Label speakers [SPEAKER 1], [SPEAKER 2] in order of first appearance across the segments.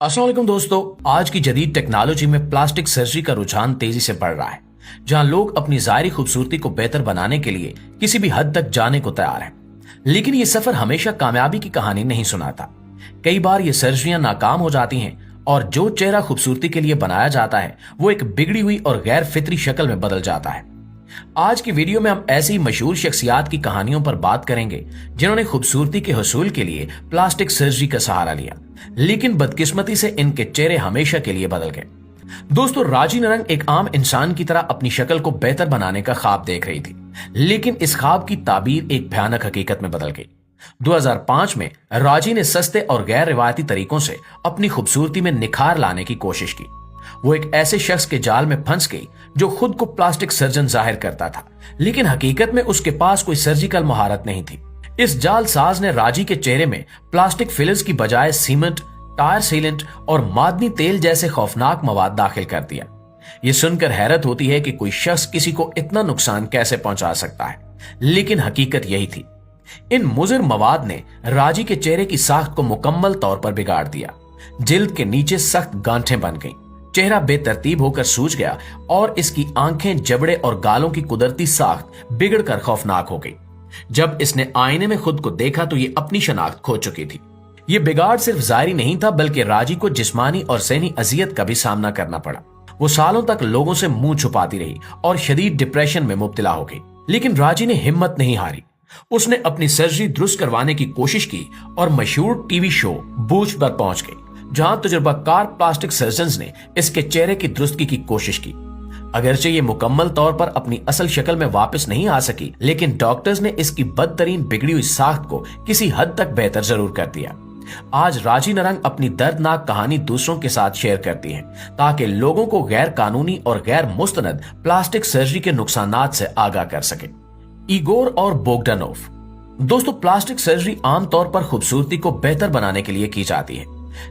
[SPEAKER 1] अस्सलाम वालेकुम दोस्तों, आज की जदीद टेक्नोलॉजी में प्लास्टिक सर्जरी का रुझान तेजी से बढ़ रहा है, जहां लोग अपनी ज़ाहिरी खूबसूरती को बेहतर बनाने के लिए किसी भी हद तक जाने को तैयार हैं। लेकिन ये सफर हमेशा कामयाबी की कहानी नहीं सुनाता। कई बार ये सर्जरियां नाकाम हो जाती हैं और जो चेहरा खूबसूरती के लिए बनाया जाता है वो एक बिगड़ी हुई और गैर फितरी शक्ल में बदल जाता है। आज की वीडियो में हम ऐसी मशहूर शख्सियात की कहानियों पर बात करेंगे जिन्होंने खूबसूरती के हुसूल के लिए प्लास्टिक सर्जरी का सहारा लिया, लेकिन बदकिस्मती से इनके चेहरे हमेशा के लिए बदल गए। दोस्तों, राजी नरंग एक आम इंसान की तरह अपनी शक्ल को बेहतर बनाने का ख्वाब देख रही थी, लेकिन इस ख्वाब की ताबीर एक भयानक हकीकत में बदल गई। 2005 में राजी ने सस्ते और गैर रिवायती तरीकों से अपनी खूबसूरती में निखार लाने की कोशिश की। वो एक ऐसे शख्स के जाल में फंस गई जो खुद को प्लास्टिक सर्जन जाहिर करता था, लेकिन हकीकत में उसके पास कोई सर्जिकल महारत नहीं थी। इस जाल साज ने राजी के चेहरे में प्लास्टिक फिलर्स की बजाय सीमेंट, टायर सीलेंट और मादनी तेल जैसे खौफनाक मवाद दाखिल कर दिया। ये सुनकर हैरत होती है कि कोई शख्स किसी को इतना नुकसान कैसे पहुंचा सकता है, लेकिन हकीकत यही थी। इन मुज़िर मवाद ने राजी के चेहरे की साख्त को मुकम्मल तौर पर बिगाड़ दिया। जिल्द के नीचे सख्त गांठें बन गईं, चेहरा बेतरतीब होकर सूज गया और इसकी आंखें, जबड़े और गालों की कुदरती साख्त बिगड़कर खौफनाक हो गई। जब इसने आईने में खुद को देखा तो ये अपनी शनाख्त खो चुकी थी। ये बिगाड़ सिर्फ जाहिरी नहीं था, बल्कि राजी को जिस्मानी और ज़हनी अजियत का भी सामना करना पड़ा। वो सालों तक लोगों से मुंह छुपाती रही और शदीद डिप्रेशन में मुब्तला हो गई, लेकिन राजी ने हिम्मत नहीं हारी। उसने अपनी सर्जरी दुरुस्त करवाने की कोशिश की और मशहूर टीवी शो बूच पर पहुंच गई, जहां तजुर्बाकार प्लास्टिक सर्जन्स ने इसके चेहरे की दुरुस्ती की कोशिश की। अगरचे ये मुकम्मल तौर पर अपनी असल शक्ल में वापस नहीं आ सकी, लेकिन डॉक्टर्स ने इसकी बदतरीन बिगड़ी हुई साख्त को किसी हद तक बेहतर जरूर कर दिया। आज राजी नरंग अपनी दर्दनाक कहानी दूसरों के साथ शेयर करती है, ताकि लोगों को गैर कानूनी और गैर मुस्तनद प्लास्टिक सर्जरी के नुकसानात से आगाह कर सके। इगोर और बोगडानोव। दोस्तों, प्लास्टिक सर्जरी आमतौर पर खूबसूरती को बेहतर बनाने के लिए की जाती है,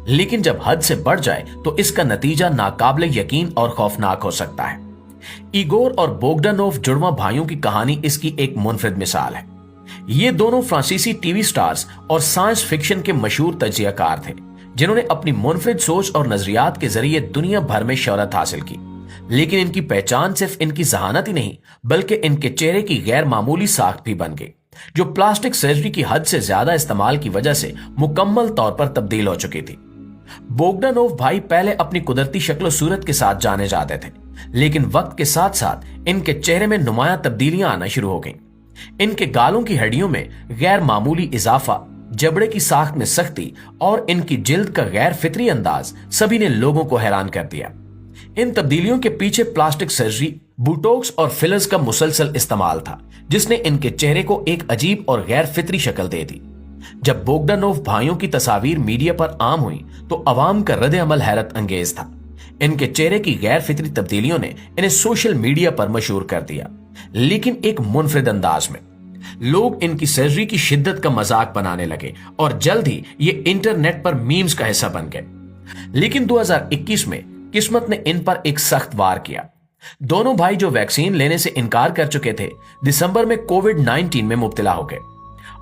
[SPEAKER 1] लेकिन जब हद से बढ़ जाए तो इसका नतीजा नाकाबिले यकीन और खौफनाक हो सकता है। इगोर और बोगडानोव जुड़वा भाइयों की कहानी इसकी एक मुनफरिद मिसाल है। ये दोनों फ्रांसीसी टीवी स्टार्स और साइंस फिक्शन के मशहूर तज्जियाकार थे, जिन्होंने अपनी मुनफरिद सोच और नजरियात के जरिए दुनिया भर में शोहरत हासिल की। लेकिन इनकी पहचान सिर्फ इनकी जहानत ही नहीं, बल्कि इनके चेहरे की गैर मामूली साख्त भी बन गई, जो प्लास्टिक सर्जरी की हद से ज्यादा इस्तेमाल की वजह से मुकम्मल तौर पर तब्दील हो चुकी थी। बोगडानोव भाई पहले अपनी कुदरती शक्ल सूरत के साथ जाने जाते थे, लेकिन वक्त के साथ साथ इनके चेहरे में नुमायां तब्दीलियां आना शुरू हो गईं। इनके गालों की हड्डियों में गैर मामूली इजाफा, जबड़े की साख्त में सख्ती और इनकी जिल्द का गैर फितरी अंदाज सभी ने लोगों को हैरान कर दिया। इन तब्दीलियों के पीछे प्लास्टिक सर्जरी, बोटॉक्स और फिलर्स का मुसलसल इस्तेमाल था, जिसने इनके चेहरे को एक अजीब और गैर फितरी शक्ल दे दी। जब बोगडानोव भाइयों की तस्वीर मीडिया पर आम हुई तो अवाम का रद्द अमल हैरत अंगेज था। इनके चेहरे की गैर फितरी तब्दीलियों ने इन्हें सोशल मीडिया पर मशहूर कर दिया, लेकिन एक मुनफरिद अंदाज में। लोग इनकी सर्जरी की शिद्दत का मजाक बनाने लगे और जल्द ही ये इंटरनेट पर मीम्स का हिस्सा बन गए। लेकिन 2021 में किस्मत ने इन पर एक सख्त वार किया। दोनों भाई, जो वैक्सीन लेने से इनकार कर चुके थे, दिसंबर में कोविड-19 में मुब्तला हो गए।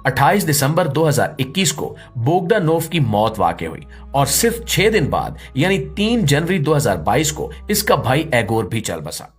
[SPEAKER 1] 28 दिसंबर 2021 को बोगडानोव की मौत वाक़ हुई और सिर्फ 6 दिन बाद यानी 3 जनवरी 2022 को इसका भाई एगोर भी चल बसा।